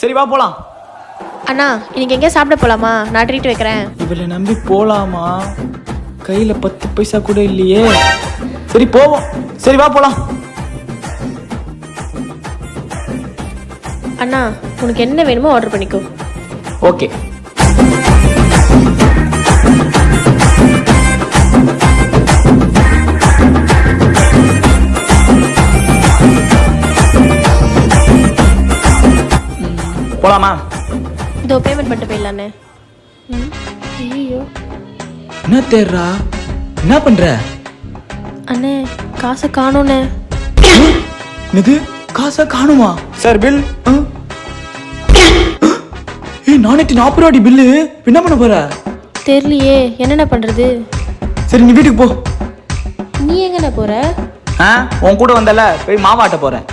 சரி வா போலாம். அண்ணா இன்னைக்கு எங்கேயா சாப்பிட போலாமா? நான் ட்ரீட் வைக்கிறேன். இவளை நம்பி போலாமா? கையில 10 பைசா கூட இல்லையே. சரி போவோம். சரி வா போலாம். அண்ணா உனக்கு என்ன வேணுமோ ஆர்டர் பண்ணிக்கோ. ஓகே. போலாமா? இதோ பேமெண்ட் பண்ணிட்டு போயிடலாண்ணே. ஐயோ என்ன தேடுறா? என்ன பண்ற? அண்ணே காசை காணோண்ணே. இது காசா காணுமா? Sir bill. ஏய் 440 ரூபாடி பில்லு. என்ன பண்ண போற? தெரியலையே, என்னென்ன பண்றது? சரி நீ வீட்டுக்கு போ. நீ எங்கண்ணே போற? உன் கூட வந்தல போய் மாவாட்ட போறேன்.